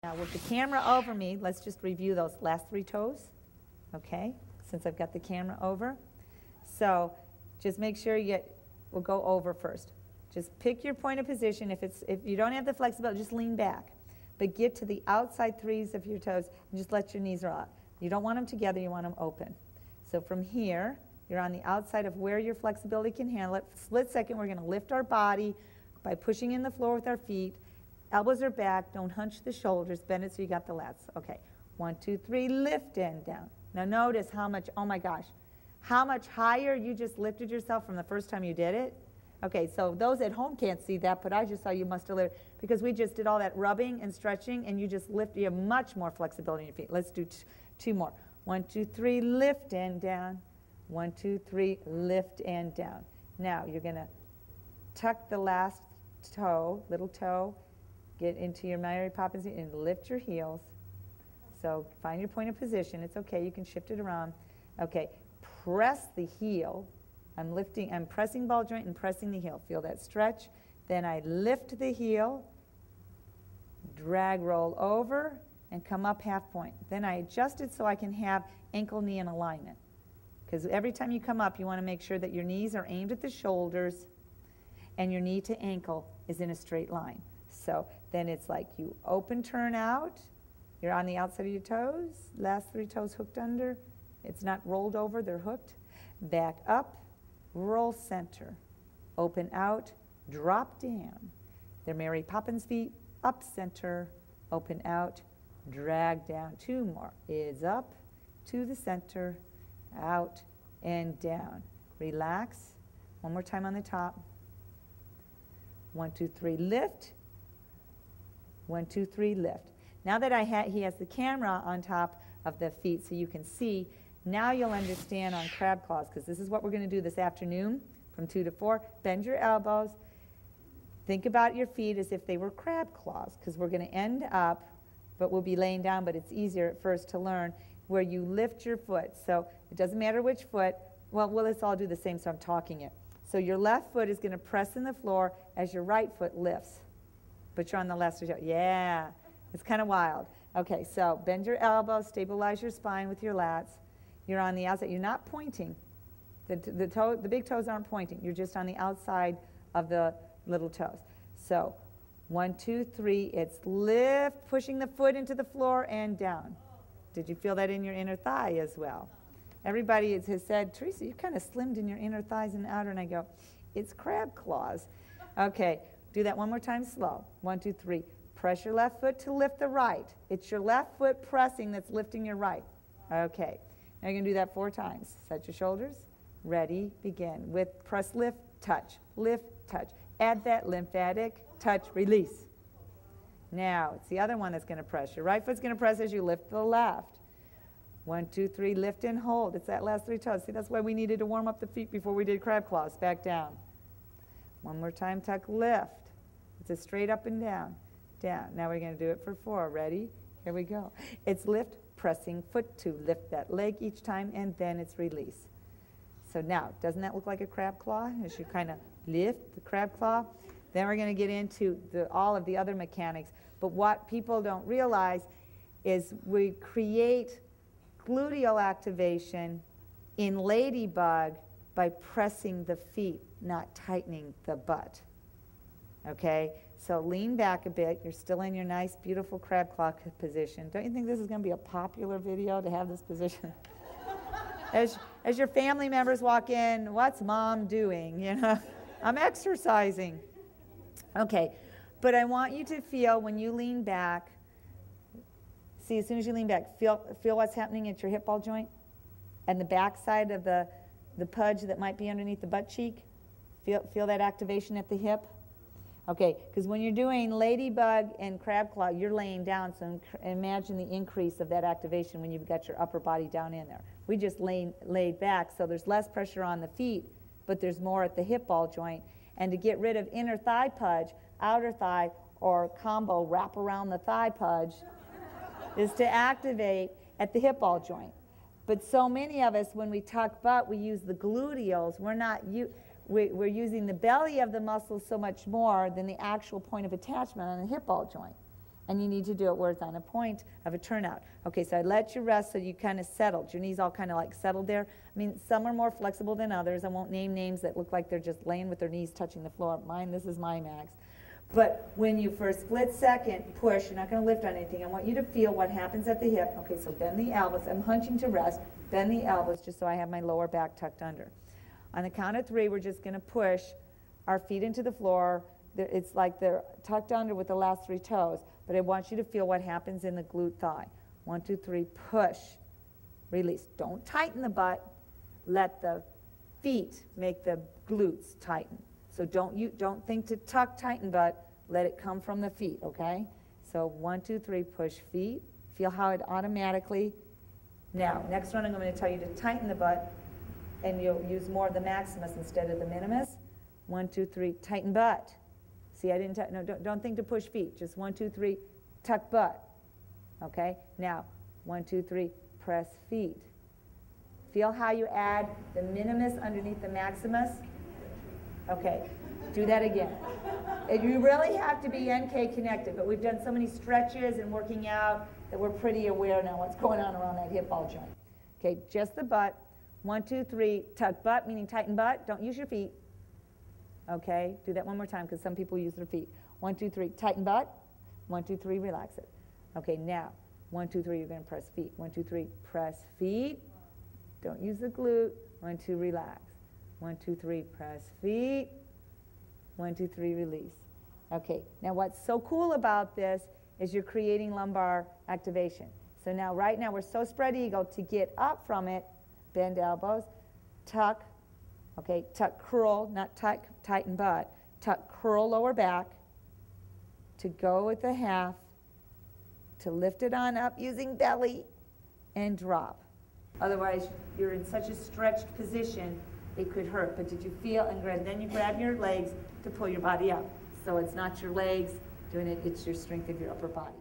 Now with the camera over me, let's just review those last 3 toes, okay, since I've got the camera over. So just make sure we'll go over first. Just pick your point of position. If you don't have the flexibility, just lean back. But get to the outside 3s of your toes and just let your knees roll out. You don't want them together, you want them open. So from here, you're on the outside of where your flexibility can handle it. Split second, we're going to lift our body by pushing in the floor with our feet. Elbows are back, don't hunch the shoulders, bend it so you got the lats. Okay, 1, 2, 3, lift and down. Now notice how much, oh my gosh, how much higher you just lifted yourself from the first time you did it. Okay, so those at home can't see that, but I just saw you must have lived, because we just did all that rubbing and stretching, and you just lift, you have much more flexibility in your feet. Let's do 2 more. 1, 2, 3, lift and down. 1, 2, 3, lift and down. Now you're going to tuck the last toe, little toe, get into your Mary Poppins and lift your heels. So find your point of position. It's okay. You can shift it around. Okay. Press the heel. I'm pressing ball joint and pressing the heel. Feel that stretch. Then I lift the heel, drag, roll over, and come up half point. Then I adjust it so I can have ankle knee in alignment. Because every time you come up, you want to make sure that your knees are aimed at the shoulders and your knee to ankle is in a straight line. So then it's like you open, turn out. You're on the outside of your toes. Last 3 toes hooked under. It's not rolled over, they're hooked. Back up, roll center. Open out, drop down. They're Mary Poppins feet, up center, open out, drag down. 2 more. Is up to the center, out and down. Relax. 1 more time on the top. 1, 2, 3, lift. 1, 2, 3, lift. Now that he has the camera on top of the feet so you can see, now you'll understand on crab claws, because this is what we're going to do this afternoon from 2 to 4. Bend your elbows. Think about your feet as if they were crab claws, because we're going to end up, but we'll be laying down, but it's easier at first to learn, where you lift your foot. So it doesn't matter which foot. Well, let's all do the same, so I'm talking it. So your left foot is going to press in the floor as your right foot lifts. But you're on the left side. Yeah, it's kind of wild. Okay, so bend your elbows, stabilize your spine with your lats. You're on the outside. You're not pointing. The big toes aren't pointing. You're just on the outside of the little toes. So 1, 2, 3, it's lift, pushing the foot into the floor and down. Did you feel that in your inner thigh as well? Everybody has said, Teresa, you kind of slimmed in your inner thighs and outer. And I go, it's crab claws. Okay, do that 1 more time slow. 1, 2, 3. Press your left foot to lift the right. It's your left foot pressing that's lifting your right. Okay, now you're going to do that 4 times. Set your shoulders. Ready, begin. With press, lift, touch. Lift, touch. Add that lymphatic, touch, release. Now, it's the other one that's going to press. Your right foot's going to press as you lift the left. 1, 2, 3, lift and hold. It's that last 3 toes. See, that's why we needed to warm up the feet before we did crab claws. Back down. 1 more time, tuck, lift. It's a straight up and down. Down. Now we're going to do it for 4. Ready? Here we go. It's lift, pressing foot to lift that leg each time, and then it's release. So now, doesn't that look like a crab claw? As you kind of lift the crab claw. Then we're going to get into all of the other mechanics. But what people don't realize is we create gluteal activation in ladybug by pressing the feet, not tightening the butt. Okay? So lean back a bit. You're still in your nice, beautiful crab claw position. Don't you think this is going to be a popular video to have this position? As your family members walk in, what's mom doing? You know, I'm exercising. Okay, but I want you to feel when you lean back. See, as soon as you lean back, feel what's happening at your hip ball joint and the back side of the pudge that might be underneath the butt cheek. Feel that activation at the hip. Okay, because when you're doing ladybug and crab claw, you're laying down, so imagine the increase of that activation when you've got your upper body down in there. We just laid back, so there's less pressure on the feet, but there's more at the hip ball joint. And to get rid of inner thigh pudge, outer thigh, or combo wrap around the thigh pudge is to activate at the hip ball joint. But so many of us, when we tuck butt, we use the gluteals. We're using the belly of the muscles so much more than the actual point of attachment on the hip ball joint. And you need to do it where it's on a point of a turnout. Okay, so I let you rest so you kind of settled. Your knees all kind of like settled there. I mean, some are more flexible than others. I won't name names that look like they're just laying with their knees touching the floor. Mine, this is my max. But when you for a split second push, you're not going to lift on anything. I want you to feel what happens at the hip. Okay, so bend the elbows. I'm hunching to rest. Bend the elbows just so I have my lower back tucked under. On the count of 3, we're just going to push our feet into the floor. It's like they're tucked under with the last 3 toes. But I want you to feel what happens in the glute thigh. 1, 2, 3, push, release. Don't tighten the butt. Let the feet make the glutes tighten. So don't think to tuck, tighten butt. Let it come from the feet, okay? So 1, 2, 3, push feet. Feel how it automatically. Now, next one I'm going to tell you to tighten the butt, and you'll use more of the maximus instead of the minimus. 1, 2, 3, tighten butt. See, I didn't, no, don't think to push feet. Just 1, 2, 3, tuck butt. Okay? Now, 1, 2, 3, press feet. Feel how you add the minimus underneath the maximus? Okay, do that again. You really have to be NK connected, but we've done so many stretches and working out that we're pretty aware now what's going on around that hip ball joint. Okay, just the butt. 1, 2, 3, tuck butt, meaning tighten butt. Don't use your feet. Okay, do that one more time because some people use their feet. 1, 2, 3, tighten butt. 1, 2, 3, relax it. Okay, now, 1, 2, 3, you're going to press feet. 1, 2, 3, press feet. Don't use the glute. 1, 2, relax. 1, 2, 3, press feet. 1, 2, 3, release. Okay, now what's so cool about this is you're creating lumbar activation. So now, right now, we're so spread eagle. To get up from it, bend elbows, tuck, okay, tuck, curl, not tuck, tighten butt, tuck, curl lower back, to go with the half, to lift it on up using belly, and drop. Otherwise, you're in such a stretched position, it could hurt. But did you feel, and then you grab your legs to pull your body up. So it's not your legs doing it, it's your strength of your upper body.